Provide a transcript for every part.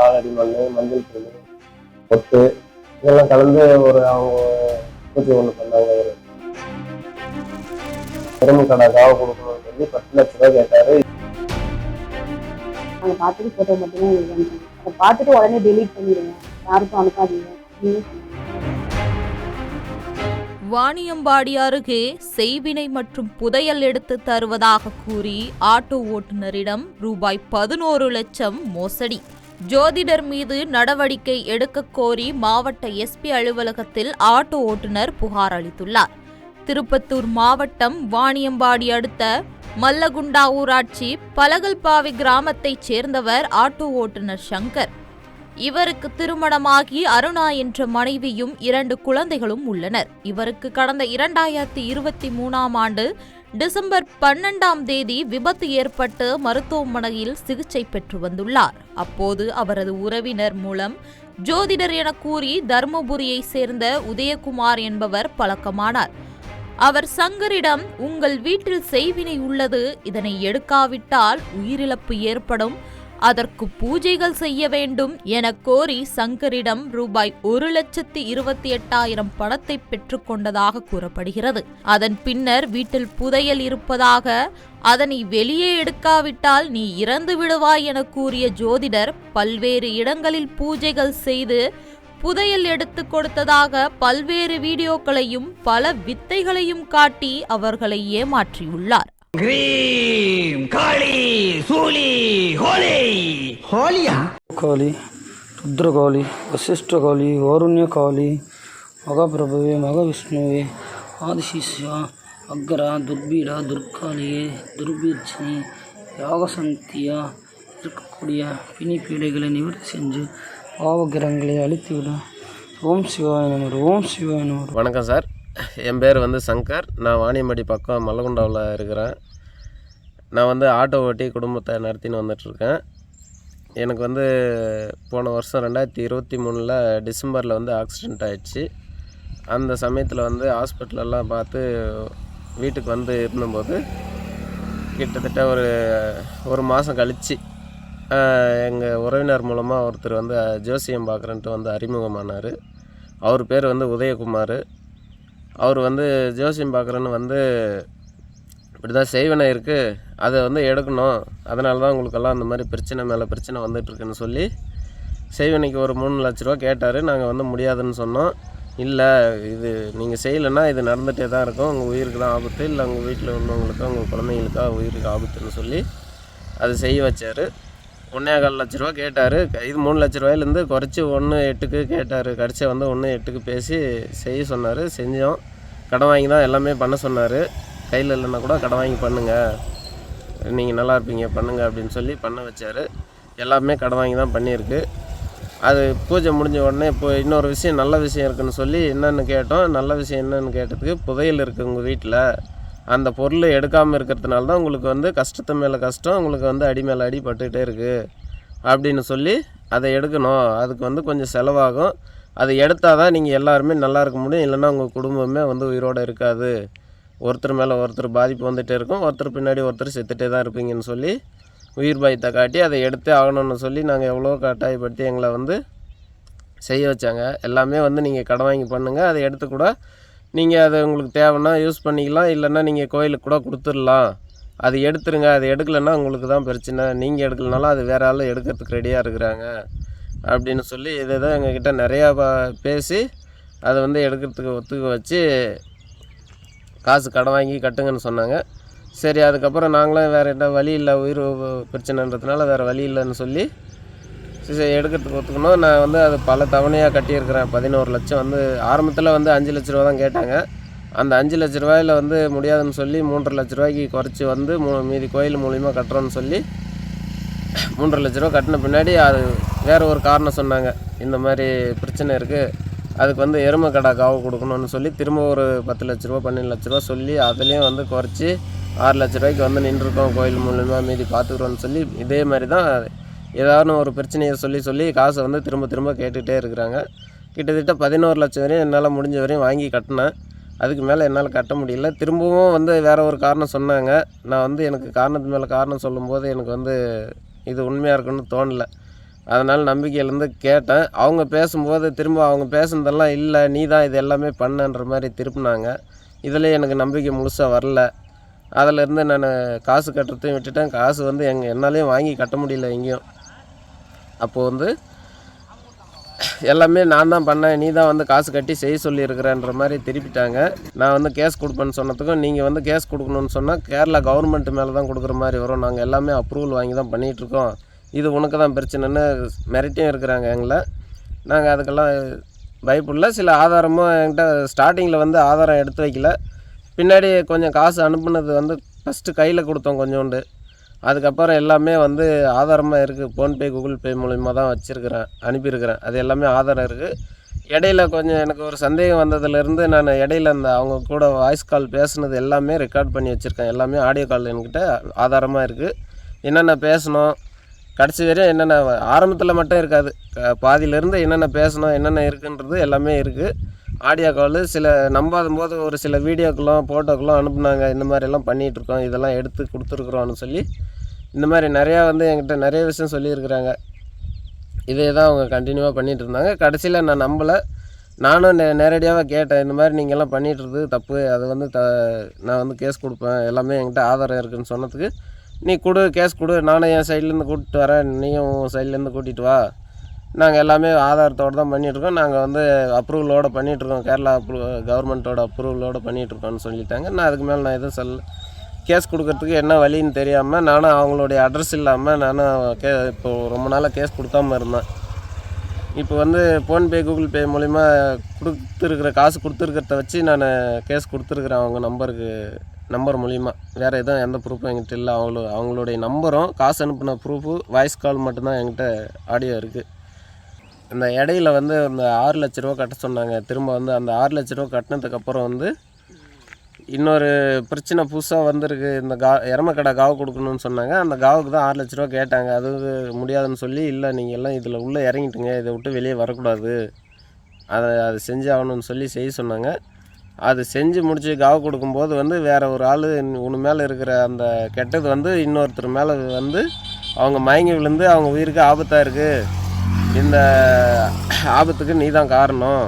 காலடி மண், மஞ்சள் தூள், பொட்டு இதெல்லாம் கலந்து அவங்க பூஜை ஒன்று பண்ணாங்க. எறும்பு கடை காவ கொடுக்கணும்னு சொல்லி 10 லட்ச ரூபா கேட்டாரு. நாங்கள் பார்த்துட்டு ஃபோட்டோ மட்டும்தான் எழுதாங்க. அதை பார்த்துட்டு உடனே டெலீட் பண்ணிடுங்க, யாருக்கும் அனுப்பாதீங்க அப்படின்னு சொன்னாங்க. வாணியம்பாடி அருகே செய்வினை மற்றும் புதையல் எடுத்து தருவதாக கூறி ஆட்டோ ஓட்டுநரிடம் ரூபாய் 11 லட்சம் மோசடி. ஜோதிடர் மீது நடவடிக்கை எடுக்க கோரி மாவட்ட எஸ்பி அலுவலகத்தில் ஆட்டோ ஓட்டுநர் புகார் அளித்துள்ளார். திருப்பத்தூர் மாவட்டம் வாணியம்பாடி அடுத்த மல்லகுண்டா ஊராட்சி பலகல்பாவி கிராமத்தைச் சேர்ந்தவர் ஆட்டோ ஓட்டுநர் சங்கர். இவருக்கு திருமணமாகி அருணா என்ற மனைவியும் 2 குழந்தைகளும் உள்ளனர். இவருக்கு கடந்த 2023ஆம் ஆண்டு டிசம்பர் 12ஆம் தேதி விபத்து ஏற்பட்டு மருத்துவமனையில் சிகிச்சை பெற்று வந்துள்ளார். அப்போது அவரது உறவினர் மூலம் ஜோதிடர் என கூறி தர்மபுரியை சேர்ந்த உதயகுமார் என்பவர் பழக்கமானார். அவர் சங்கரிடம், உங்கள் வீட்டில் செய்வினை உள்ளது, இதனை எடுக்காவிட்டால் உயிரிழப்பு ஏற்படும், அதற்கு பூஜைகள் செய்ய வேண்டும் என கோரி சங்கரிடம் ரூபாய் 1,28,000 பணத்தை பெற்றுக் கொண்டதாக கூறப்படுகிறது. அதன் பின்னர் வீட்டில் புதையல் இருப்பதாக, அதனை வெளியே எடுக்காவிட்டால் நீ இறந்து விடுவாய் என கூறிய ஜோதிடர் பல்வேறு இடங்களில் பூஜைகள் செய்து புதையல் எடுத்து கொடுத்ததாக பல்வேறு வீடியோக்களையும் பல வித்தைகளையும் காட்டி அவர்களை ஏமாற்றியுள்ளார். ग्रीम काली सूली होली होलिया काली रुद्रकाली वशिष्ठकाली वारुण्यकाली मगप्रभवे मगविष्णुवे आदिशिष्या अग्रा दुर्बीड़ा दुर्कालिये दुर्बीर्जनी யாகசக்தியா இருக்கக்கூடிய பிணி பீடைகளை நிவர்த்தி செஞ்சு பாவகிரகங்களை அழித்துவிட ஓம் சிவாய நமர் ஓம் சிவாய நமர். வணக்கம் சார், என் பேர் சங்கர். நான் வாணியம்பாடி பக்கம் மல்லகுண்டாவில் இருக்கிறேன். நான் ஆட்டோ ஓட்டி குடும்பத்தை நடத்தின்னு வந்துட்டுருக்கேன். எனக்கு போன வருஷம் 2023 டிசம்பரில் ஆக்சிடெண்ட் ஆகிடுச்சு. அந்த சமயத்தில் ஹாஸ்பிட்டலெல்லாம் பார்த்து வீட்டுக்கு இருந்தபோது கிட்டத்தட்ட ஒரு மாதம் கழித்து எங்கள் உறவினர் மூலமாக ஒருத்தர் ஜோசியம் பார்க்குறேன்ட்டு அறிமுகமானார். அவர் பேர் உதயகுமார். அவர் ஜோசியம் பார்க்குறேன்னு இப்படி தான் செய்வனை இருக்குது, அதை எடுக்கணும், அதனால தான் உங்களுக்கெல்லாம் அந்த மாதிரி பிரச்சனை மேலே பிரச்சனை வந்துட்டுருக்குன்னு சொல்லி செய்வனைக்கு ஒரு 3 லட்ச ரூபா கேட்டார். நாங்கள் முடியாதுன்னு சொன்னோம். இல்லை, இது நீங்கள் செய்யலைன்னா இது நடந்துகிட்டே தான் இருக்கும், உங்கள் உயிருக்கு தான் ஆபத்து, இல்லை உங்கள் வீட்டில் உள்ளவங்களுக்கோ உங்கள் குழந்தைங்களுக்கோ உயிருக்கு ஆபத்துன்னு சொல்லி அது செய்ய வச்சார். 1.25 லட்ச ரூபா கேட்டார். இது 3 லட்ச ரூபாயிலேருந்து குறைச்சி 1.8க்கு கேட்டார். கடைசி 1.8க்கு பேசி செய்ய சொன்னார். செஞ்சோம். கடன் வாங்கி தான் எல்லாமே பண்ண சொன்னார். கையில் இல்லைன்னா கூட கடன் வாங்கி பண்ணுங்கள், நீங்கள் நல்லா இருப்பீங்க பண்ணுங்கள் அப்படின்னு சொல்லி பண்ண வச்சார். எல்லாமே கடன் வாங்கி தான் பண்ணியிருக்கு. அது பூஜை முடிஞ்ச உடனே இப்போ இன்னொரு விஷயம், நல்ல விஷயம் இருக்குதுன்னு சொல்லி என்னென்னு கேட்டோம். நல்ல விஷயம் என்னென்னு கேட்டதுக்கு, புதையல் இருக்குது உங்கள் வீட்டில், அந்த பொருள் எடுக்காமல் இருக்கிறதுனால தான் உங்களுக்கு கஷ்டத்து மேலே கஷ்டம், உங்களுக்கு அடி மேலே அடி பட்டுக்கிட்டே இருக்குது அப்படின்னு சொல்லி அதை எடுக்கணும். அதுக்கு கொஞ்சம் செலவாகும். அதை எடுத்தால் தான் நீங்கள் எல்லாருமே நல்லா இருக்க முடியும், இல்லைன்னா உங்கள் குடும்பமே உயிரோடு இருக்காது, ஒருத்தர் மேலே ஒருத்தர் பாதிப்பு வந்துகிட்டே இருக்கும், ஒருத்தர் பின்னாடி ஒருத்தர் செத்துகிட்டே தான் இருப்பீங்கன்னு சொல்லி உயிர் பயத்தை காட்டி அதை எடுத்தே ஆகணும்னு சொல்லி நாங்கள் எவ்வளோ கட்டாயப்படுத்தி எங்களை செய்ய வச்சாங்க. எல்லாமே நீங்கள் கடன் வாங்கி பண்ணுங்கள், அதை எடுத்து கூட நீங்கள் அதை உங்களுக்கு தேவைன்னா யூஸ் பண்ணிக்கலாம், இல்லைன்னா நீங்கள் கோயிலுக்கு கூட கொடுத்துடலாம், அது எடுத்துருங்க, அது எடுக்கலைன்னா உங்களுக்கு தான் பிரச்சனை, நீங்கள் எடுக்கலனாலும் அது வேறு ஆள் எடுக்கிறதுக்கு ரெடியாக இருக்கிறாங்க அப்படின்னு சொல்லி இதை தான் எங்ககிட்ட நிறையா பேசி அதை எடுக்கிறதுக்கு ஒத்துக்க வச்சு காசு கடன் வாங்கி கட்டுங்கன்னு சொன்னாங்க. சரி, அதுக்கப்புறம் நாங்களும் வேறு என்ன வழி இல்லை, உயிர் பிரச்சனைன்றதுனால வேறு வழி இல்லைன்னு சொல்லி எடுக்கிறதுக்கு ஒத்துக்கணும். நான் அது பல தவணையாக கட்டியிருக்கிறேன். 11 லட்சம் ஆரம்பத்தில் 5 லட்ச ரூபா தான் கேட்டாங்க. அந்த 5 லட்ச ரூபாயில் முடியாதுன்னு சொல்லி 3.5 லட்ச ரூபாய்க்கு குறைச்சி மீதி கோயில் மூலிமா கட்டுறோன்னு சொல்லி 3.5 லட்ச ரூபா கட்டின பின்னாடி அது வேறு ஒரு காரணம் சொன்னாங்க. இந்த மாதிரி பிரச்சனை இருக்குது, அதுக்கு எருமை கடை காவு கொடுக்கணும்னு சொல்லி திரும்ப ஒரு 10 லட்ச ரூபா 12 லட்ச ரூபா சொல்லி அதுலேயும் குறைச்சி 6 லட்ச ரூபாய்க்கு நின்றுருக்கோம், கோயில் மூலிமா மீதி பார்த்துக்குறோன்னு சொல்லி இதே மாதிரி தான் ஏதாவது ஒரு பிரச்சனையை சொல்லி காசை திரும்ப திரும்ப கேட்டுகிட்டே இருக்கிறாங்க. கிட்டத்தட்ட 11 லட்சம் வரையும் என்னால் முடிஞ்ச வரையும் வாங்கி கட்டினேன். அதுக்கு மேலே என்னால் கட்ட முடியல. திரும்பவும் வேறு ஒரு காரணம் சொன்னாங்க. நான் எனக்கு காரணத்து மேலே காரணம் சொல்லும்போது எனக்கு இது உண்மையாக இருக்குன்னு தோணலை. அதனால் நம்பிக்கையிலேருந்து கேட்டேன். அவங்க பேசும்போது திரும்ப அவங்க பேசுனதெல்லாம் இல்லை, நீ தான் இது எல்லாமே பண்ணன்ற மாதிரி திருப்பினாங்க. இதில் எனக்கு நம்பிக்கை முழுசாக வரல. அதிலேருந்து நான் காசு கட்டுறதையும் விட்டுட்டேன். காசு வந்து என்னாலையும் வாங்கி கட்ட முடியல எங்கேயும். அப்போது வந்து எல்லாமே நான் தான் பண்ணேன், நீ தான் வந்து காசு கட்டி செய்ய சொல்லியிருக்கிறேன்ற மாதிரி திருப்பிட்டாங்க. நான் வந்து கேஸ் கொடுப்பேன்னு சொன்னதுக்கும், நீங்கள் வந்து கேஸ் கொடுக்கணுன்னு சொன்னால் கேரளா கவர்மெண்ட் மேலே தான் கொடுக்குற மாதிரி வரும், நாங்கள் எல்லாமே அப்ரூவல் வாங்கி தான் பண்ணிகிட்ருக்கோம், இது உனக்கு தான் பிரச்சனைன்னு மிரட்டியும் இருக்கிறாங்க எங்களை. நாங்கள் அதுக்கெல்லாம் பயப்படல. சில ஆதாரமும் என்கிட்ட ஸ்டார்டிங்கில் வந்து ஆதாரம் எடுத்து வைக்கல. பின்னாடி கொஞ்சம் காசு அனுப்புனது வந்து ஃபஸ்ட்டு கையில் கொடுத்தோம் கொஞ்சோண்டு. அதுக்கப்புறம் எல்லாமே வந்து ஆதாரமாக இருக்குது. ஃபோன்பே கூகுள் பே மூலிமா தான் அனுப்பியிருக்கிறேன். அது எல்லாமே ஆதாரம் இருக்குது. இடையில கொஞ்சம் எனக்கு ஒரு சந்தேகம் வந்ததுலேருந்து நான் இடையில அந்த அவங்க கூட வாய்ஸ் கால் பேசுனது எல்லாமே ரெக்கார்ட் பண்ணி வச்சுருக்கேன். எல்லாமே ஆடியோ கால் என்கிட்ட ஆதாரமாக இருக்குது. என்னென்ன பேசணும், கடைசி வரையும் என்னென்ன ஆரம்பத்தில் மட்டும் இருக்காது, பாதியிலேருந்து என்னென்ன பேசணும் என்னென்ன இருக்குன்றது எல்லாமே இருக்குது. ஆடியோ கால் சில நம்பாத போது ஒரு சில வீடியோக்கெல்லாம் ஃபோட்டோக்கெல்லாம் அனுப்புனாங்க. இந்த மாதிரிலாம் பண்ணிகிட்ருக்கோம், இதெல்லாம் எடுத்து கொடுத்துருக்குறோன்னு சொல்லி இந்த மாதிரி நிறையா வந்து என்கிட்ட நிறைய விஷயம் சொல்லியிருக்கிறாங்க. இதே தான் அவங்க கண்டினியூவாக பண்ணிகிட்டு இருந்தாங்க. கடைசியில் நான் நம்பலை. நானும் நேரடியாக கேட்டேன், இந்த மாதிரி நீங்கள்லாம் பண்ணிகிட்ருது தப்பு, அது வந்து நான் வந்து கேஸ் கொடுப்பேன், எல்லாமே என்கிட்ட ஆதாரம் இருக்குதுன்னு சொன்னதுக்கு, நீ கொடு கேஸ் கொடு, நானும் என் சைட்லேருந்து கூப்பிட்டு வரேன், நீயும் உன் சைட்லேருந்து கூட்டிகிட்டு வா, நாங்கள் எல்லாமே ஆதாரத்தோடு தான் பண்ணிகிட்ருக்கோம், நாங்கள் வந்து அப்ரூவலோடு பண்ணிகிட்ருக்கோம், கேரளா கவர்மெண்ட்டோட அப்ரூவலோடு பண்ணிகிட்ருக்கோன்னு சொல்லிட்டாங்க. நான் அதுக்கு மேலே நான் எதுவும் சொல்ல. கேஸ் கொடுக்கறதுக்கு என்ன வழின்னு தெரியாமல் நானும் அவங்களுடைய அட்ரஸ் இல்லாமல் நானும் இப்போது ரொம்ப நாளாக கேஸ் கொடுக்காமல் இருந்தேன். இப்போ வந்து ஃபோன்பே கூகுள் பே மூலிமா காசு கொடுத்துருக்கிறத வச்சு நான் கேஸ் கொடுத்துருக்குறேன் அவங்க நம்பர் மூலிமா. வேறு எதுவும் எந்த ப்ரூஃபும் என்கிட்ட இல்லை. அவங்களுடைய நம்பரும் காசு அனுப்பின ப்ரூஃபு வாய்ஸ் கால் மட்டும்தான் என்கிட்ட ஆடியோ இருக்குது. இந்த இடையில வந்து இந்த 6 லட்ச ரூபா கட்ட சொன்னாங்க. திரும்ப வந்து அந்த 6 லட்ச ரூபா கட்டினதுக்கப்புறம் வந்து இன்னொரு பிரச்சனை புதுசாக வந்திருக்கு. இந்த எரமக்கடை காவு கொடுக்கணும்னு சொன்னாங்க. அந்த காவுக்கு தான் 6 லட்ச ரூபா கேட்டாங்க. அது முடியாதுன்னு சொல்லி, இல்லை நீங்கள் எல்லாம் இதில் உள்ளே இறங்கிட்டுங்க, இதை விட்டு வெளியே வரக்கூடாது, அது செஞ்சு ஆகணும்னு சொல்லி செய்ய சொன்னாங்க. அது செஞ்சு முடித்து காவு கொடுக்கும்போது வந்து வேறு ஒரு ஆள் உன் மேலே இருக்கிற அந்த கெட்டது வந்து இன்னொருத்தர் மேலே வந்து அவங்க மயங்கி விழுந்து அவங்க உயிருக்கு ஆபத்தாக இருக்குது, இந்த ஆபத்துக்கு நீ தான் காரணம்,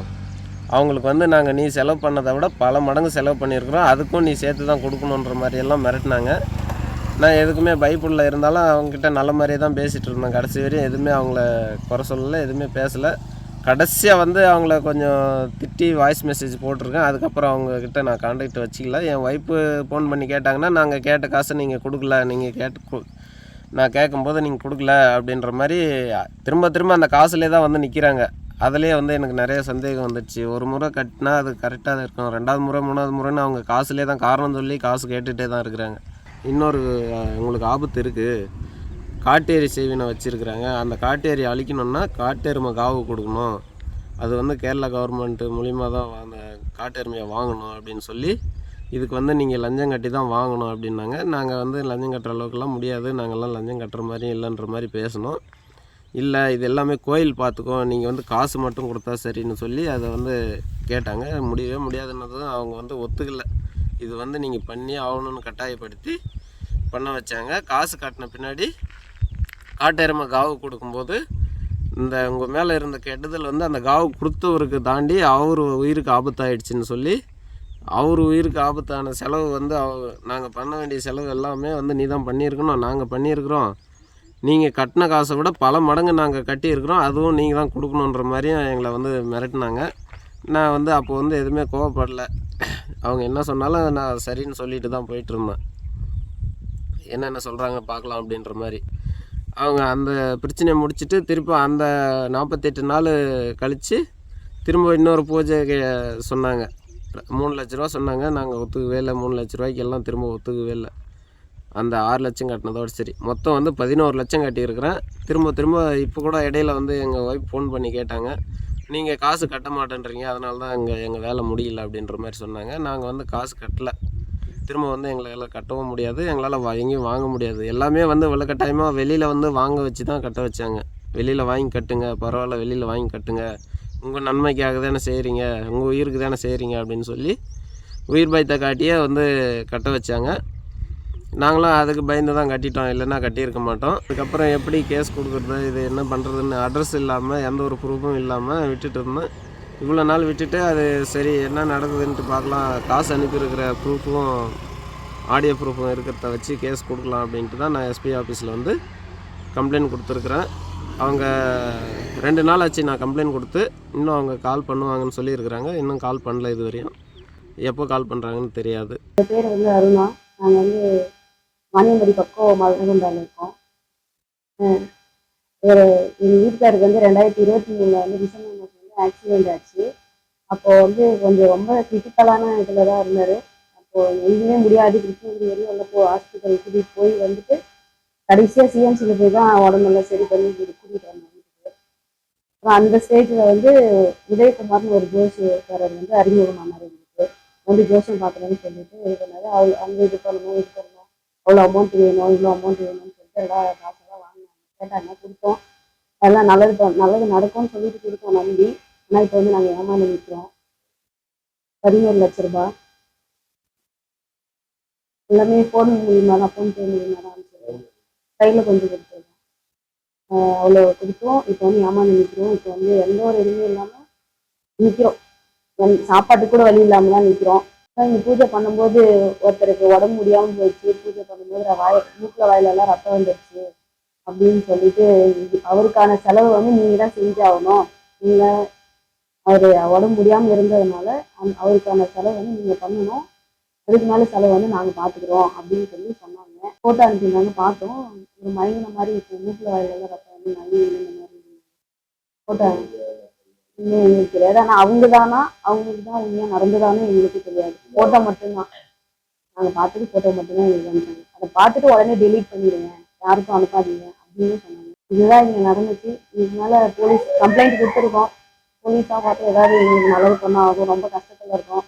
அவங்களுக்கு வந்து நாங்கள் நீ செலவு பண்ணதை விட பல மடங்கு செலவு பண்ணியிருக்கிறோம், அதுக்கும் நீ சேர்த்து தான் கொடுக்கணுன்ற மாதிரியெல்லாம் மிரட்டினாங்க. நான் எதுக்குமே பயப்படல. இருந்தாலும் அவங்கக்கிட்ட நல்ல மாதிரியே தான் பேசிகிட்டு இருந்தேன். கடைசி வரையும் எதுவுமே அவங்கள குறை சொல்லலை, எதுவுமே பேசலை. கடைசியாக வந்து அவங்கள கொஞ்சம் திட்டி வாய்ஸ் மெசேஜ் போட்டிருக்கேன். அதுக்கப்புறம் அவங்கக்கிட்ட நான் கான்டாக்ட் வச்சிக்கல. என் ஒய்ஃபு ஃபோன் பண்ணி கேட்டாங்கன்னா, நாங்கள் கேட்ட காசை நீங்கள் கொடுக்கல, நீங்கள் நான் கேட்கும்போது நீங்கள் கொடுக்கல அப்படின்ற மாதிரி திரும்ப அந்த காசுலேயே தான் வந்து நிற்கிறாங்க. அதிலே வந்து எனக்கு நிறைய சந்தேகம் வந்துடுச்சு. ஒரு முறை கட்டினா அது கரெக்டாக தான் இருக்கும், 2வது முறை 3வது முறைன்னு அவங்க காசுலேயே தான் காரணம் சொல்லி காசு கேட்டுகிட்டே தான் இருக்கிறாங்க. இன்னொரு உங்களுக்கு ஆபத்து இருக்குது, காட்டேரி செய்வினை வச்சுருக்குறாங்க. அந்த காட்டேரி அழிக்கணுன்னா காட்டெருமை காவு கொடுக்கணும், அது வந்து கேரளா கவர்மெண்ட்டு மூலிமா தான் அந்த காட்டெருமையை வாங்கணும் அப்படின்னு சொல்லி, இதுக்கு வந்து நீங்கள் லஞ்சம் கட்டி தான் வாங்கணும் அப்படின்னாங்க. நாங்கள் வந்து லஞ்சம் கட்டுற அளவுக்குலாம் முடியாது, நாங்கள்லாம் லஞ்சம் கட்டுற மாதிரி இல்லைன்ற மாதிரி பேசணும். இல்லை இது எல்லாமே கோயில் பார்த்துக்கோ, நீங்கள் வந்து காசு மட்டும் கொடுத்தா சரின்னு சொல்லி அதை வந்து கேட்டாங்க. முடியவே முடியாதுன்னதும் அவங்க வந்து ஒத்துக்கலை. இது வந்து நீங்கள் பண்ணி ஆகணும்னு கட்டாயப்படுத்தி பண்ண வச்சாங்க. காசு கட்டின பின்னாடி காட்டெருமை காவு கொடுக்கும்போது இந்த உங்கள் மேலே இருந்த கெட்டதில் வந்து அந்த காவு கொடுத்தவருக்கு தாண்டி அவர் உயிருக்கு ஆபத்தாயிடுச்சுன்னு சொல்லி, அவர் உயிருக்கு ஆபத்தான செலவு வந்து நாங்கள் பண்ண வேண்டிய செலவு எல்லாமே வந்து நீ தான் பண்ணியிருக்கணும், நாங்கள் பண்ணியிருக்கிறோம், நீங்கள் கட்டின காசை விட பல மடங்கு நாங்கள் கட்டியிருக்கிறோம், அதுவும் நீங்கள் தான் கொடுக்கணுன்ற மாதிரியும் எங்களை வந்து மிரட்டினாங்க. நான் வந்து அப்போ வந்து எதுவுமே கோவப்படலை. அவங்க என்ன சொன்னாலும் நான் சரின்னு சொல்லிட்டு தான் போயிட்டுருந்தேன். என்னென்ன சொல்கிறாங்க பார்க்கலாம் அப்படின்ற மாதிரி. அவங்க அந்த பிரச்சனையை முடிச்சுட்டு திரும்ப அந்த 48 நாள் கழித்து திரும்ப இன்னொரு பூஜை சொன்னாங்க. 3 லட்ச ரூபா சொன்னாங்க. நாங்கள் ஒத்துக்கவே இல்லை. 3 லட்ச ரூபாய்க்கு எல்லாம் திரும்ப ஒத்துக்கவே இல்லை. அந்த 6 லட்சம் கட்டினதோடு சரி, மொத்தம் வந்து 11 லட்சம் கட்டியிருக்கிறேன். திரும்ப இப்போ கூட இடையில வந்து எங்கள் ஒய்ஃப் ஃபோன் பண்ணி கேட்டாங்க, நீங்கள் காசு கட்ட மாட்டேன்றீங்க, அதனால தான் எங்கள் வேலை முடியல அப்படின்ற மாதிரி சொன்னாங்க. நாங்கள் வந்து காசு கட்டலை. திரும்ப வந்து எங்களால் கட்டவும் முடியாது, எங்களால் எங்கேயும் வாங்க முடியாது. எல்லாமே வந்து வலுக்கட்டாயமாக வெளியில் வந்து வாங்க வச்சு தான் கட்ட வச்சாங்க. வெளியில் வாங்கி கட்டுங்க, பரவாயில்ல வெளியில் வாங்கி கட்டுங்க, உங்கள் நன்மைக்காக தானே செய்கிறீங்க, உங்கள் உயிருக்கு தானே செய்கிறீங்க அப்படின்னு சொல்லி உயிர் பயத்தை காட்டியே வந்து கட்ட வச்சாங்க. நாங்களும் அதுக்கு பயந்து தான் கட்டிட்டோம், இல்லைன்னா கட்டியிருக்க மாட்டோம். அதுக்கப்புறம் எப்படி கேஸ் கொடுக்குறது, இது என்ன பண்ணுறதுன்னு அட்ரஸ் இல்லாமல் எந்த ஒரு ப்ரூஃபும் இல்லாமல் விட்டுட்டு இருந்தேன். இவ்வளோ நாள் விட்டுட்டு அது சரி என்ன நடக்குதுன்ட்டு பார்க்கலாம், காசு அனுப்பியிருக்கிற ப்ரூஃபும் ஆடியோ ப்ரூஃபும் இருக்கிறத வச்சு கேஸ் கொடுக்கலாம் அப்படின்ட்டு தான் நான் எஸ்பி ஆஃபீஸில் வந்து கம்ப்ளைண்ட் கொடுத்துருக்குறேன். அவங்க 2 நாள் ஆச்சு நான் கம்ப்ளைண்ட் கொடுத்து, இன்னும் அவங்க கால் பண்ணுவாங்கன்னு சொல்லியிருக்கிறாங்க. இன்னும் கால் பண்ணல இது வரையும். எப்போ கால் பண்ணுறாங்கன்னு தெரியாது. என் பேர் வந்து அருணா. நாங்கள் வந்து வாணியம்படி பக்கம் மதுரகுண்டாவில் இருக்கோம். ஒரு எங்கள் வீட்டுக்காருக்கு வந்து 2023 வந்து டிசம்பர் மாதம் வந்து ஆக்சிடெண்ட் ஆச்சு. அப்போது வந்து கொஞ்சம் ரொம்ப கிரிட்டிக்கலான இதில் தான் இருந்தார். அப்போது எங்கேயுமே முடியாது, கிருஷ்ணகிரி வரையும் உள்ள ஹாஸ்பிட்டல் கூட்டிகிட்டு போய் வந்துட்டு கடைசியாக சிஎம்சியில் போய் தான் உடம்பெல்லாம் சரி பண்ணி கூட்டிகிட்டு வந்தாங்க வீட்டுக்கு. அப்புறம் அந்த ஸ்டேஜில் வந்து உதயகுமார்னு ஒரு ஜோசியக்காரர் வந்து அறிமுகமானார். எங்களுக்கு வந்து ஜோசியம் பார்க்குறேன்னு சொல்லிட்டு இது பண்ணாரு. அங்கே இது பண்ணணும் அவ்வளோ அமௌண்ட் வேணும், இவ்வளோ அமௌண்ட் வேணும்னு சொல்லிட்டு எல்லா காசெல்லாம் வாங்கினாங்க, கேட்டாங்க, கொடுத்தோம். அதெல்லாம் நல்லது நடக்கும்னு சொல்லிட்டு கொடுத்தோம் நம்பி. ஆனால் இப்போ வந்து நாங்கள் ஏமாந்து நிற்கிறோம். 11 லட்ச ரூபாய் எல்லாமே ஃபோன் மூலியமாக தான், ஃபோன்பே மூலியமாக தான் கையில் கொஞ்சம் கொடுத்துருக்கோம். அவ்வளோ கொடுத்தோம். இப்போ வந்து ஏமாந்து நிற்கிறோம். இப்போ வந்து எந்த ஒரு இதுவுமே இல்லாமல் நிற்கிறோம். சாப்பாட்டுக்கு கூட வழி இல்லாமல் தான் நிற்கிறோம். இங்கே பூஜை பண்ணும்போது ஒருத்தருக்கு உடம்பு முடியாமல் போயிடுச்சு. பூஜை பண்ணும்போது மூக்கில் வாயிலெல்லாம் ரத்தம் வந்துடுச்சு அப்படின்னு சொல்லிட்டு அவருக்கான செலவு வந்து நீங்கள் தான் செஞ்சாகணும். நீங்கள் அவர் உடம்பு முடியாமல் இருந்ததுனால அவருக்கான செலவு வந்து நீங்கள் பண்ணணும். அதுக்கு மேலே செலவு வந்து நாங்கள் பார்த்துக்குறோம் அப்படின்னு சொல்லி சொன்னாங்க. ஃபோட்டோ அனுப்பியிருந்தாங்க, பார்த்தோம். ஒரு மயங்கின மாதிரி இப்போ மூக்கில் வாயிலெல்லாம் ரத்தம் வந்து நழுவி இந்த மாதிரி ஃபோட்டோ இன்னும் எங்களுக்கு தெரியாது. ஆனால் அவங்க தானா, அவங்களுக்கு தான் உண்மையாக நடந்ததானே எங்களுக்கு தெரியாது. ஃபோட்டோ மட்டும்தான் நாங்கள் பார்த்துட்டு, ஃபோட்டோ மட்டும்தான் எங்களுக்கு அனுப்பிச்சாங்க. அதை பார்த்துட்டு உடனே டெலீட் பண்ணிடுங்க, யாருக்கும் அனுப்பாதீங்க அப்படின்னு சொன்னாங்க. இதுதான் இங்கே நடந்துச்சு. இதுக்கு மேலே போலீஸ் கம்ப்ளைண்ட் கொடுத்துருக்கோம். போலீஸாக பார்த்து ஏதாவது எங்களுக்கு நல்லது பண்ணால் ஆகும். ரொம்ப கஷ்டத்தில் இருக்கோம்.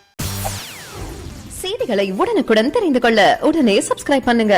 செய்திகளை உடனுக்குடன் தெரிந்து கொள்ள உடனே சப்ஸ்கிரைப் பண்ணுங்க.